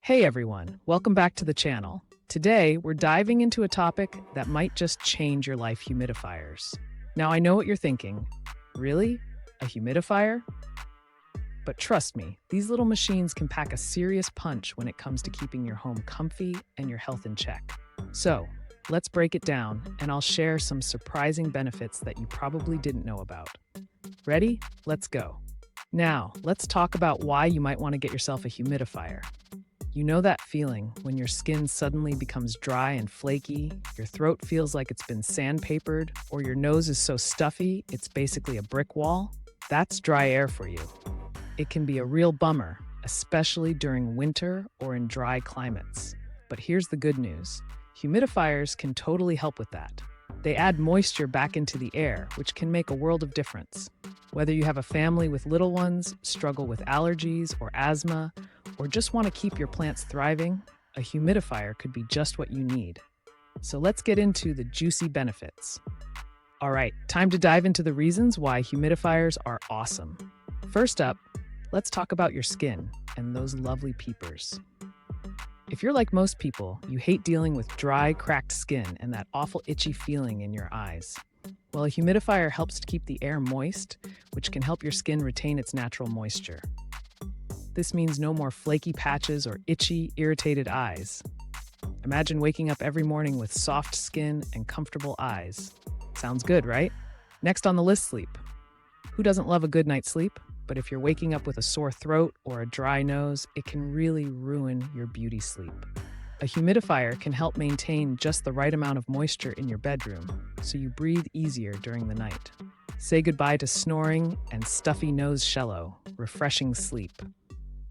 Hey everyone, welcome back to the channel. Today, we're diving into a topic that might just change your life: humidifiers. Now, I know what you're thinking. Really? A humidifier? But trust me, these little machines can pack a serious punch when it comes to keeping your home comfy and your health in check. So, let's break it down, and I'll share some surprising benefits that you probably didn't know about. Ready? Let's go. Now, let's talk about why you might want to get yourself a humidifier. You know that feeling when your skin suddenly becomes dry and flaky, your throat feels like it's been sandpapered, or your nose is so stuffy it's basically a brick wall? That's dry air for you. It can be a real bummer, especially during winter or in dry climates. But here's the good news. Humidifiers can totally help with that. They add moisture back into the air, which can make a world of difference. Whether you have a family with little ones, struggle with allergies or asthma, or just want to keep your plants thriving, a humidifier could be just what you need. So let's get into the juicy benefits. All right, time to dive into the reasons why humidifiers are awesome. First up, let's talk about your skin and those lovely peepers. If you're like most people, you hate dealing with dry, cracked skin and that awful itchy feeling in your eyes. Well, a humidifier helps to keep the air moist, which can help your skin retain its natural moisture. This means no more flaky patches or itchy, irritated eyes. Imagine waking up every morning with soft skin and comfortable eyes. Sounds good, right? Next on the list, sleep. Who doesn't love a good night's sleep? But if you're waking up with a sore throat or a dry nose, it can really ruin your beauty sleep. A humidifier can help maintain just the right amount of moisture in your bedroom, so you breathe easier during the night. Say goodbye to snoring and stuffy nose shello, refreshing sleep.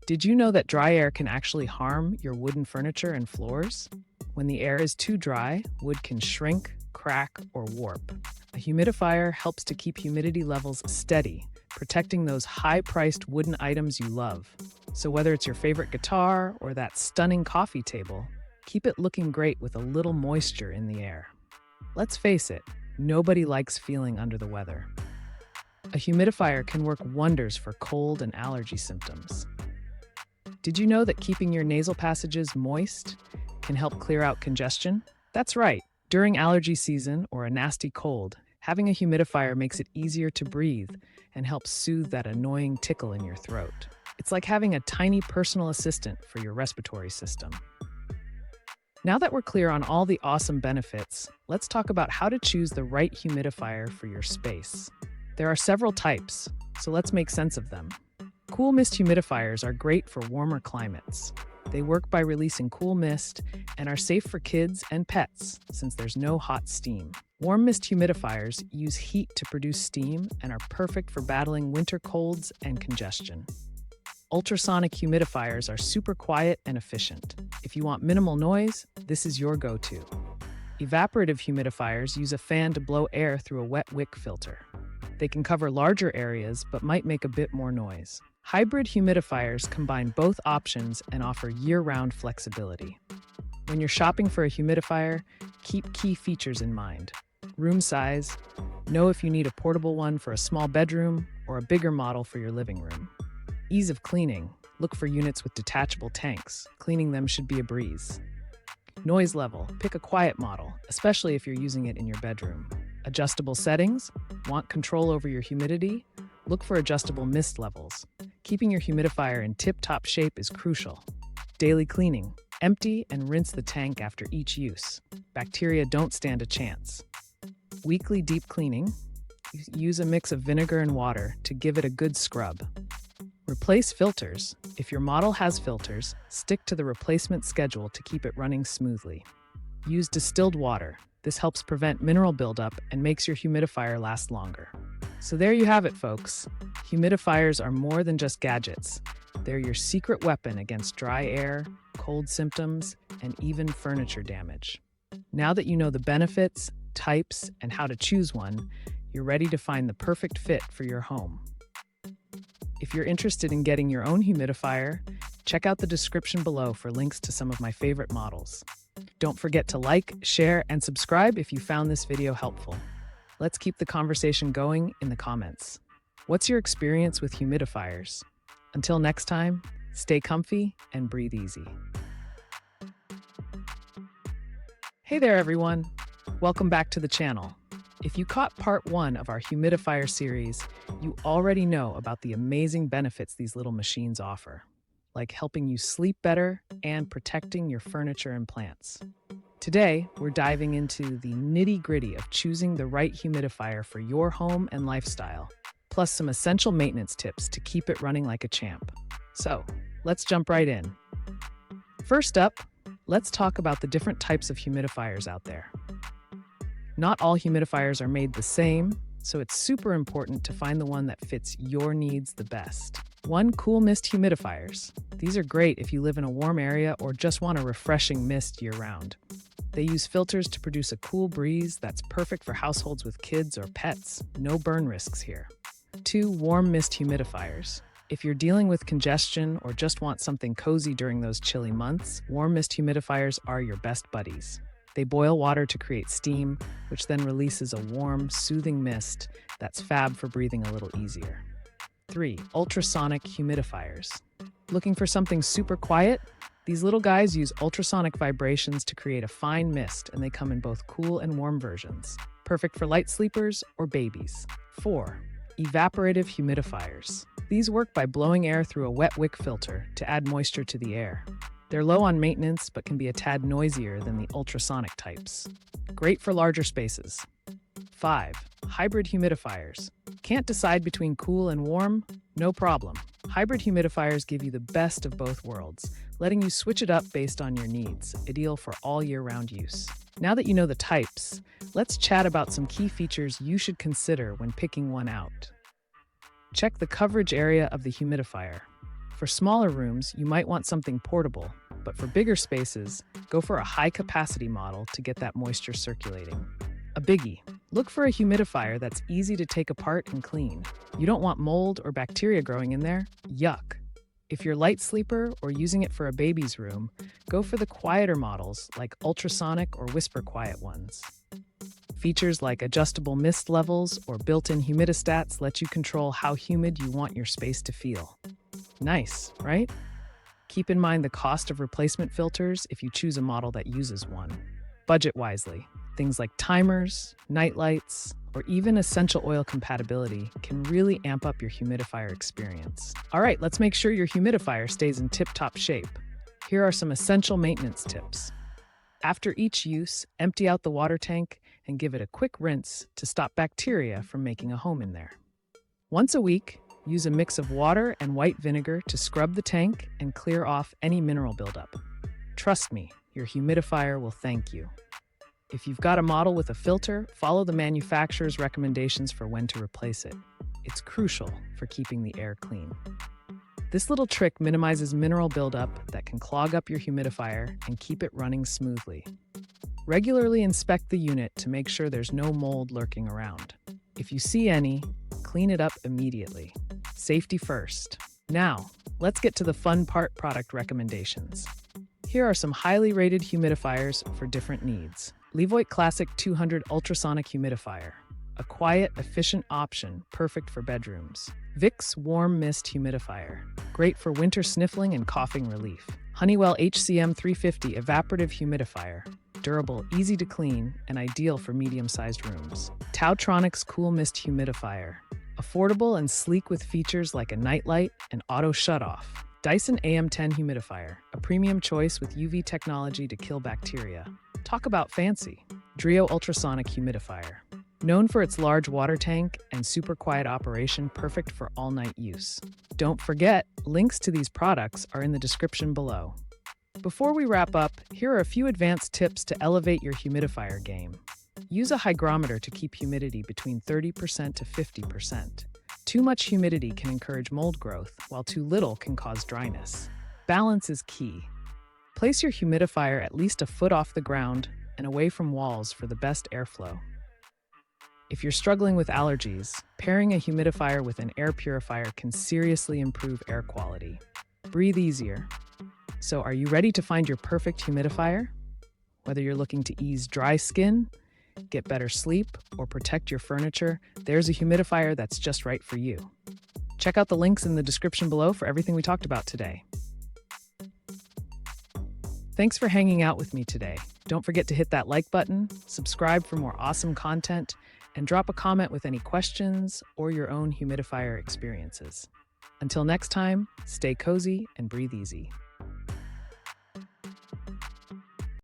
Did you know that dry air can actually harm your wooden furniture and floors? When the air is too dry, wood can shrink, crack, or warp. A humidifier helps to keep humidity levels steady, protecting those high-priced wooden items you love. So whether it's your favorite guitar or that stunning coffee table, keep it looking great with a little moisture in the air. Let's face it, nobody likes feeling under the weather. A humidifier can work wonders for cold and allergy symptoms. Did you know that keeping your nasal passages moist can help clear out congestion? That's right. During allergy season or a nasty cold, having a humidifier makes it easier to breathe and helps soothe that annoying tickle in your throat. It's like having a tiny personal assistant for your respiratory system. Now that we're clear on all the awesome benefits, let's talk about how to choose the right humidifier for your space. There are several types, so let's make sense of them. Cool mist humidifiers are great for warmer climates. They work by releasing cool mist and are safe for kids and pets since there's no hot steam. Warm mist humidifiers use heat to produce steam and are perfect for battling winter colds and congestion. Ultrasonic humidifiers are super quiet and efficient. If you want minimal noise, this is your go-to. Evaporative humidifiers use a fan to blow air through a wet wick filter. They can cover larger areas but might make a bit more noise. Hybrid humidifiers combine both options and offer year-round flexibility. When you're shopping for a humidifier, keep key features in mind. Room size. Know if you need a portable one for a small bedroom or a bigger model for your living room. Ease of cleaning. Look for units with detachable tanks. Cleaning them should be a breeze. Noise level. Pick a quiet model, especially if you're using it in your bedroom. Adjustable settings. Want control over your humidity? Look for adjustable mist levels. Keeping your humidifier in tip-top shape is crucial. Daily cleaning. Empty and rinse the tank after each use. Bacteria don't stand a chance. Weekly deep cleaning. Use a mix of vinegar and water to give it a good scrub. Replace filters. If your model has filters, stick to the replacement schedule to keep it running smoothly. Use distilled water. This helps prevent mineral buildup and makes your humidifier last longer. So there you have it, folks. Humidifiers are more than just gadgets. They're your secret weapon against dry air, cold symptoms, and even furniture damage. Now that you know the benefits, types, and how to choose one, you're ready to find the perfect fit for your home. If you're interested in getting your own humidifier, check out the description below for links to some of my favorite models. Don't forget to like, share, and subscribe if you found this video helpful. Let's keep the conversation going in the comments. What's your experience with humidifiers? Until next time, stay comfy and breathe easy. Hey there, everyone. Welcome back to the channel. If you caught part 1 of our humidifier series, you already know about the amazing benefits these little machines offer, like helping you sleep better and protecting your furniture and plants. Today, we're diving into the nitty-gritty of choosing the right humidifier for your home and lifestyle, plus some essential maintenance tips to keep it running like a champ. So, let's jump right in. First up, let's talk about the different types of humidifiers out there. Not all humidifiers are made the same, so it's super important to find the one that fits your needs the best. 1. Cool mist humidifiers. These are great if you live in a warm area or just want a refreshing mist year-round. They use filters to produce a cool breeze that's perfect for households with kids or pets. No burn risks here. 2. Warm mist humidifiers. If you're dealing with congestion or just want something cozy during those chilly months, warm mist humidifiers are your best buddies. They boil water to create steam, which then releases a warm, soothing mist that's fab for breathing a little easier. 3. Ultrasonic humidifiers. Looking for something super quiet? These little guys use ultrasonic vibrations to create a fine mist, and they come in both cool and warm versions. Perfect for light sleepers or babies. 4. Evaporative humidifiers. These work by blowing air through a wet wick filter to add moisture to the air. They're low on maintenance, but can be a tad noisier than the ultrasonic types. Great for larger spaces. 5. Hybrid humidifiers. Can't decide between cool and warm? No problem. Hybrid humidifiers give you the best of both worlds, letting you switch it up based on your needs, ideal for all year-round use. Now that you know the types, let's chat about some key features you should consider when picking one out. Check the coverage area of the humidifier. For smaller rooms, you might want something portable, but for bigger spaces, go for a high-capacity model to get that moisture circulating. A biggie, look for a humidifier that's easy to take apart and clean. You don't want mold or bacteria growing in there. Yuck. If you're a light sleeper or using it for a baby's room, go for the quieter models like ultrasonic or whisper quiet ones. Features like adjustable mist levels or built-in humidistats let you control how humid you want your space to feel. Nice, right? Keep in mind the cost of replacement filters if you choose a model that uses one. Budget wisely. Things like timers, night lights, or even essential oil compatibility can really amp up your humidifier experience. All right, let's make sure your humidifier stays in tip-top shape. Here are some essential maintenance tips. After each use, empty out the water tank and give it a quick rinse to stop bacteria from making a home in there. Once a week, use a mix of water and white vinegar to scrub the tank and clear off any mineral buildup. Trust me, your humidifier will thank you. If you've got a model with a filter, follow the manufacturer's recommendations for when to replace it. It's crucial for keeping the air clean. This little trick minimizes mineral buildup that can clog up your humidifier and keep it running smoothly. Regularly inspect the unit to make sure there's no mold lurking around. If you see any, clean it up immediately. Safety first. Now, let's get to the fun part: product recommendations. Here are some highly rated humidifiers for different needs. LEVOIT Classic 200 Ultrasonic Humidifier. A quiet, efficient option, perfect for bedrooms. Vicks Warm Mist Humidifier. Great for winter sniffling and coughing relief. Honeywell HCM 350 Evaporative Humidifier. Durable, easy to clean, and ideal for medium-sized rooms. Tautronic's Cool Mist Humidifier. Affordable and sleek with features like a nightlight and auto shutoff. Dyson AM10 Humidifier, a premium choice with UV technology to kill bacteria. Talk about fancy. Dreo Ultrasonic Humidifier. Known for its large water tank and super quiet operation, perfect for all-night use. Don't forget, links to these products are in the description below. Before we wrap up, here are a few advanced tips to elevate your humidifier game. Use a hygrometer to keep humidity between 30% to 50%. Too much humidity can encourage mold growth, while too little can cause dryness. Balance is key. Place your humidifier at least a foot off the ground and away from walls for the best airflow. If you're struggling with allergies, pairing a humidifier with an air purifier can seriously improve air quality. Breathe easier. So, are you ready to find your perfect humidifier? Whether you're looking to ease dry skin, get better sleep, or protect your furniture, there's a humidifier that's just right for you. Check out the links in the description below for everything we talked about today. Thanks for hanging out with me today. Don't forget to hit that like button, subscribe for more awesome content, and drop a comment with any questions or your own humidifier experiences. Until next time, stay cozy and breathe easy.